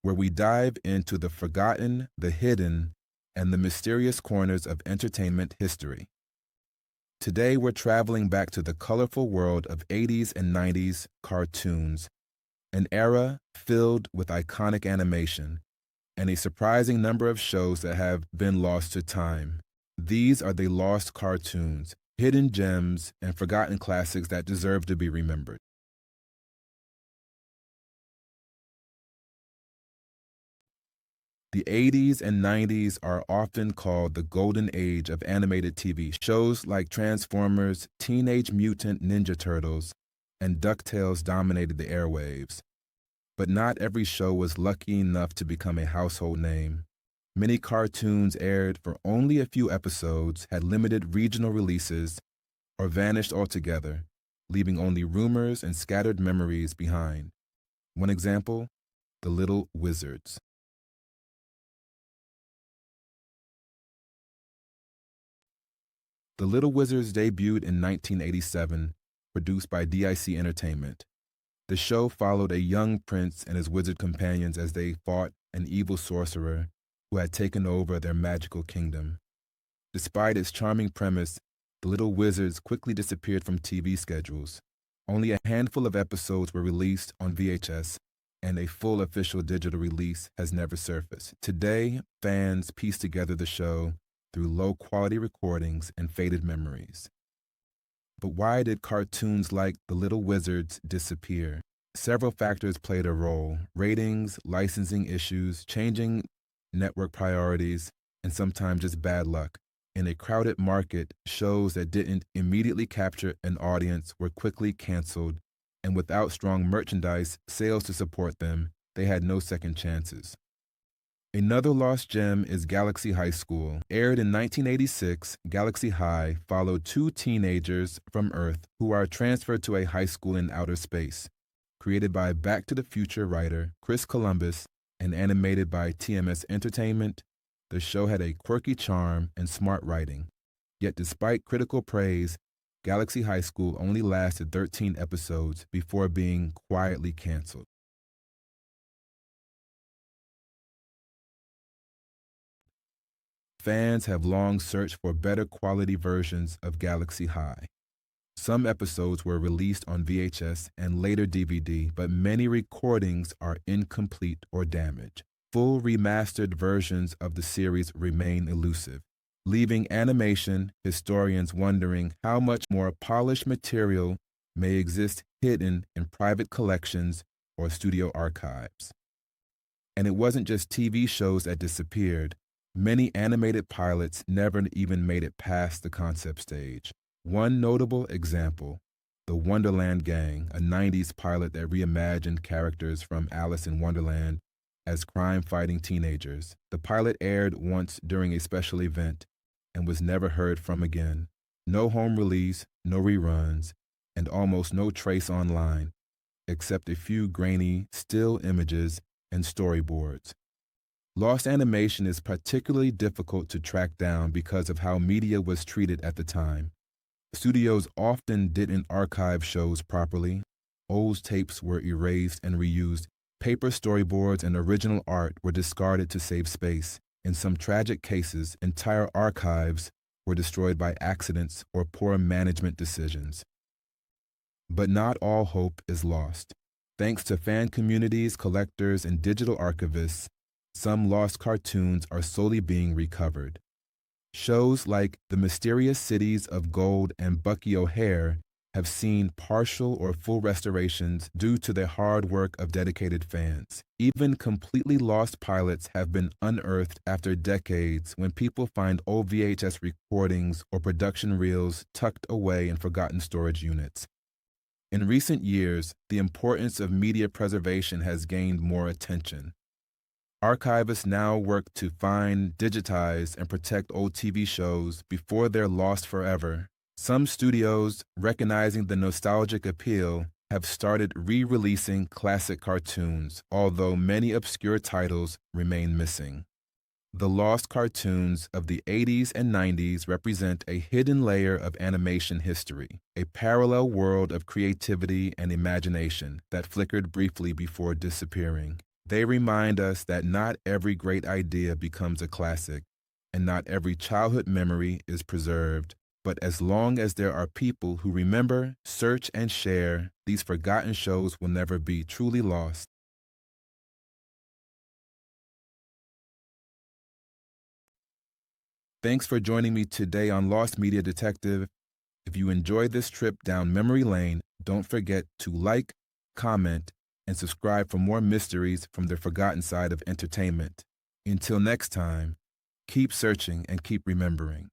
where we dive into the forgotten, the hidden, and the mysterious corners of entertainment history. Today, we're traveling back to the colorful world of 80s and 90s cartoons, an era filled with iconic animation and a surprising number of shows that have been lost to time. These are the lost cartoons, hidden gems, and forgotten classics that deserve to be remembered. The 80s and 90s are often called the golden age of animated TV. Shows like Transformers, Teenage Mutant Ninja Turtles, and DuckTales dominated the airwaves. But not every show was lucky enough to become a household name. Many cartoons aired for only a few episodes, had limited regional releases, or vanished altogether, leaving only rumors and scattered memories behind. One example, The Little Wizards. The Little Wizards debuted in 1987, produced by DIC Entertainment. The show followed a young prince and his wizard companions as they fought an evil sorcerer who had taken over their magical kingdom. Despite its charming premise, the Little Wizards quickly disappeared from TV schedules. Only a handful of episodes were released on VHS, and a full official digital release has never surfaced. Today, fans piece together the show through low-quality recordings and faded memories. But why did cartoons like The Little Wizards disappear? Several factors played a role: ratings, licensing issues, changing network priorities, and sometimes just bad luck. In a crowded market, shows that didn't immediately capture an audience were quickly canceled, and without strong merchandise sales to support them, they had no second chances. Another lost gem is Galaxy High School. Aired in 1986, Galaxy High followed two teenagers from Earth who are transferred to a high school in outer space. Created by Back to the Future writer Chris Columbus and animated by TMS Entertainment, the show had a quirky charm and smart writing. Yet despite critical praise, Galaxy High School only lasted 13 episodes before being quietly canceled. Fans have long searched for better quality versions of Galaxy High. Some episodes were released on VHS and later DVD, but many recordings are incomplete or damaged. Full remastered versions of the series remain elusive, leaving animation historians wondering how much more polished material may exist hidden in private collections or studio archives. And it wasn't just TV shows that disappeared. Many animated pilots never even made it past the concept stage. One notable example, The Wonderland Gang, a 90s pilot that reimagined characters from Alice in Wonderland as crime-fighting teenagers. The pilot aired once during a special event and was never heard from again. No home release, no reruns, and almost no trace online, except a few grainy still images and storyboards. Lost animation is particularly difficult to track down because of how media was treated at the time. Studios often didn't archive shows properly. Old tapes were erased and reused. Paper storyboards and original art were discarded to save space. In some tragic cases, entire archives were destroyed by accidents or poor management decisions. But not all hope is lost. Thanks to fan communities, collectors, and digital archivists, some lost cartoons are slowly being recovered. Shows like The Mysterious Cities of Gold and Bucky O'Hare have seen partial or full restorations due to the hard work of dedicated fans. Even completely lost pilots have been unearthed after decades when people find old VHS recordings or production reels tucked away in forgotten storage units. In recent years, the importance of media preservation has gained more attention. Archivists now work to find, digitize, and protect old TV shows before they're lost forever. Some studios, recognizing the nostalgic appeal, have started re-releasing classic cartoons, although many obscure titles remain missing. The lost cartoons of the 80s and 90s represent a hidden layer of animation history, a parallel world of creativity and imagination that flickered briefly before disappearing. They remind us that not every great idea becomes a classic, and not every childhood memory is preserved. But as long as there are people who remember, search, and share, these forgotten shows will never be truly lost. Thanks for joining me today on Lost Media Detective. If you enjoyed this trip down memory lane, don't forget to like, comment, and subscribe for more mysteries from the forgotten side of entertainment. Until next time, keep searching and keep remembering.